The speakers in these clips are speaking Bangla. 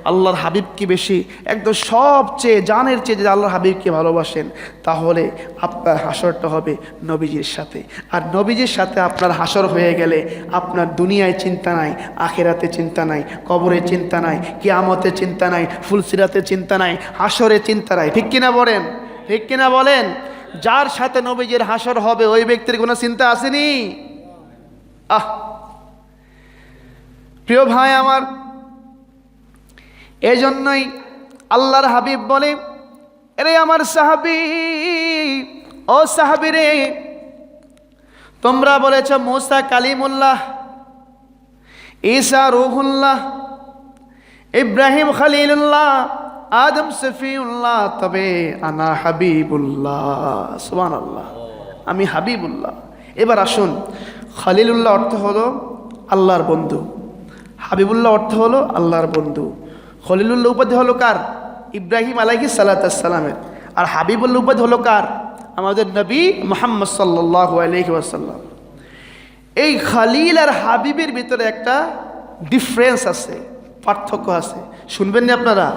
আল্লাহর হাবিবকে বেশি, একদম সবচেয়ে জানের চেয়ে যদি আল্লাহর হাবিবকে ভালোবাসেন, তাহলে আপনার হাসরটা হবে নবীজির সাথে। আর নবীজির সাথে আপনার হাসর হয়ে গেলে আপনার দুনিয়ায় চিন্তা নাই, আখিরাতে চিন্তা নাই, কবরে চিন্তা নাই, কিয়ামতে চিন্তা নাই, ফুলসিরাতে চিন্তা নাই, হাসরে চিন্তা নাই। ঠিক কিনা বলেন? ঠিক কিনা বলেন? যার সাথে নবীজির হাসর হবে ওই ব্যক্তির কোনো চিন্তা আসেনি। প্রিয় ভাই আমার, এই জন্যই আল্লাহর হাবিব বলে, এরে আমার সাহাবী, ও সাহাবী রে, তোমরা বলেছ মুসা কালিমুল্লাহ, ঈসা রূহুল্লাহ, ইব্রাহিম খলিলুল্লাহ, আদম সফিউল্লাহ, তবে আনা হাবিবুল্লাহ। সুবহানাল্লাহ, আমি হাবিবুল্লাহ। এবার আসুন, খলিলুল্লাহ অর্থ হলো আল্লাহর বন্ধু, হাবিবুল্লাহ অর্থ হলো আল্লাহর বন্ধু। খলিলুল্লাহ উপাধি হলো কার? ইব্রাহিম আলাইহিস সালামের। আর হাবিবুল্লাহ উপাধি হলো কার? আমাদের নবী মুহাম্মদ সাল্লাল্লাহু আলাইহি ওয়াসাল্লাম। এই খলিল আর হাবিবের ভিতরে একটা ডিফারেন্স আছে, পার্থক্য আছে, শুনবেন না আপনারা?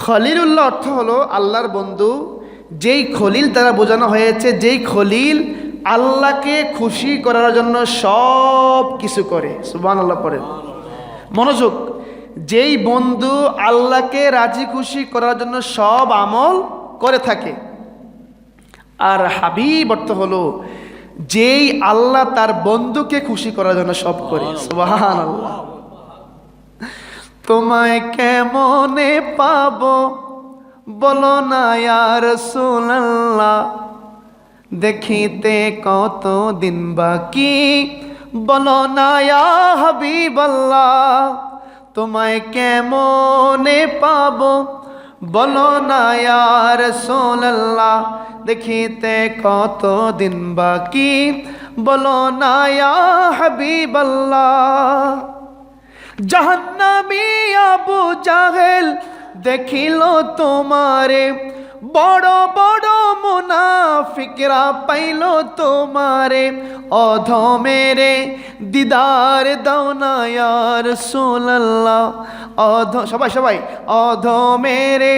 খলিলুল্লাহ অর্থ হলো আল্লাহর বন্ধু। যেই খলিল দ্বারা বোঝানো হয়েছে, যেই খলিল আল্লাহকে খুশি করার জন্য সব কিছু করে। সুবহানাল্লাহ পড়েন, মনোযোগ। যেই বন্ধু আল্লাহকে রাজি খুশি করার জন্য সব আমল করে থাকে। আর হাবিব অর্থ হলো যেই আল্লাহ তার বন্ধুকে খুশি করার জন্য সব করে। সুবহানাল্লাহ। তোমায় কেমনে পাবো বলো না ইয়া রাসূলুল্লাহ, দেখিতে কত দিন বাকি বলো না ইয়া হাবিবাল্লাহ। তোমায় কেমনে পাবো বলো না ইয়া রাসূলুল্লাহ, দেখিতে কত দিন বাকি বলো না ইয়া হাবিবাল্লাহ। জাহান্নামী আবু জাহেল দেখিল তোমারে, বড় বড় মুনাফিকরা পাইল তোমারে। অধমেরে দিদার দাও না ইয়া রাসূলুল্লাহ, সবাই সবাই, অধমেরে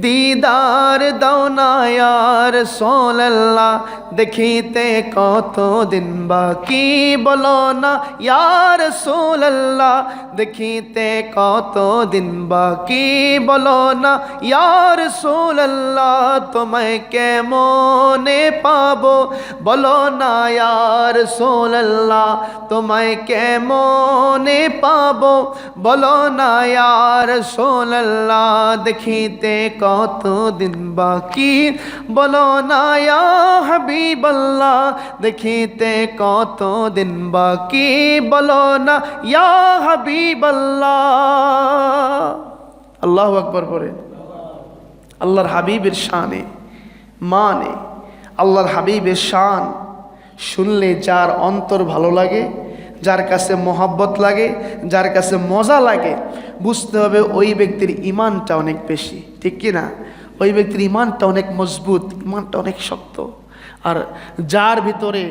দিদার দাও না ইয়া রাসূলুল্লাহ, দেখিতে কত দিন বাকি বলো না ইয়া রাসূলুল্লাহ, দেখিতে কত দিন বাকি বলো না ইয়া রাসূলুল্লাহ। তোমায় কেমনে পাবো বলো না ইয়া রাসূলুল্লাহ, তোমায় কেমনে পাবো বলো না ইয়া রাসূলুল্লাহ, দেখিতে কত দিন বাকি বলো না ইয়া হাবিবাল্লাহ, দেখিতে কত দিন বাকি বলো না ইয়া হাবিবাল্লাহ। আল্লাহু আকবার পড়ে। আল্লাহর হাবিবের শানে মানে, আল্লাহর হাবিবের শান শুনলে যার অন্তর ভালো লাগে, যার কাছে মহব্বত লাগে, যার কাছে মজা লাগে, বুঝতে হবে ওই ব্যক্তির ইমানটা অনেক বেশি। ঠিক কি না? ওই ব্যক্তির ইমানটা অনেক মজবুত, ইমানটা অনেক শক্ত। আর যার ভিতরে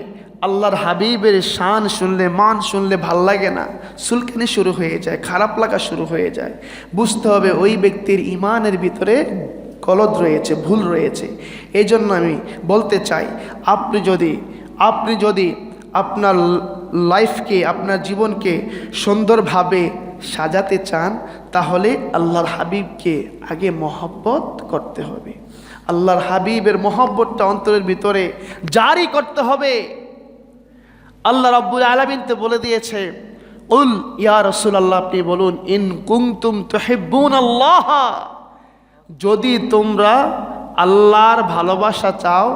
আল্লাহর হাবিবের শান শুনলে, মান শুনলে ভাল লাগে না, চুলকানি শুরু হয়ে যায়, খারাপ লাগা শুরু হয়ে যায়, বুঝতে হবে ওই ব্যক্তির ইমানের ভিতরে গলদ রয়েছে, ভুল রয়েছে। এই জন্য আমি বলতে চাই, আপনি যদি আপনার লাইফকে, আপনার জীবনকে সুন্দরভাবে সাজাতে চান, তাহলে আল্লাহর হাবিবকে আগে মহব্বত করতে হবে। আল্লাহর হাবিবের মহব্বতটা অন্তরের ভিতরে জারি করতে হবে। আল্লাহ রাব্বুল আলামিন তো বলে দিয়েছে, কুল ইয়া রাসূলুল্লাহ, আপনি বলুন, ইন কুনতুম তুহিব্বুনাল্লাহ, যদি তোমরা আল্লাহর ভালোবাসা চাও,